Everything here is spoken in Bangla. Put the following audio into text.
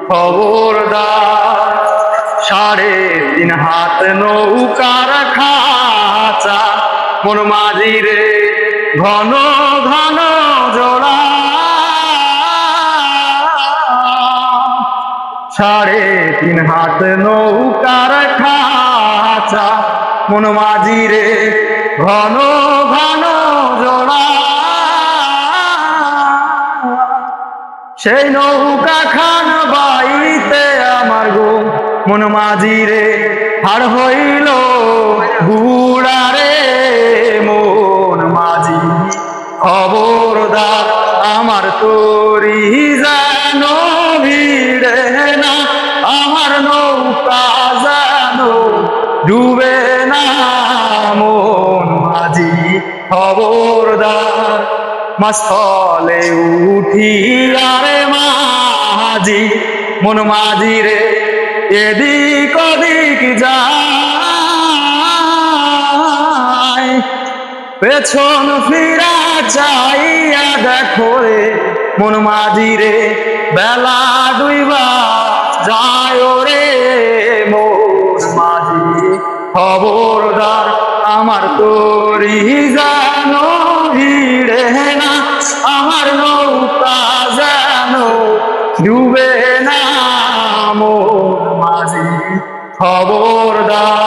খবরদার। 3.5 হাত নৌকার খাঁচা, মন মাঝি রে ঘন ঘন জোড়া। 3.5 হাত নৌকার খাঁচা, মন মাঝি রে ঘন ঘন জোড়া। সেই নৌকা খান বাইতে আমার গো মন মাঝি রে হার হইল বুড়া রে। মন মাঝি খবরদার, আমার তরি যেন ভিড়ে না, আমার নৌকা যেন ডুবে না। মন মাঝি খবরদার, মাছতলে উঠি আরে মাঝি, মন মাঝি রে এদিক ওদিক যায়। পেছন ফিরা চাইয়া দেখো রে মন মাঝি রে, বেলা ডুইবা যায় রে। মন মাঝি খবরদার, আমার তরি যেন ভিড়ে না, আমার নৌকা যেন ডুবে না। মন মাঝি খবরদার।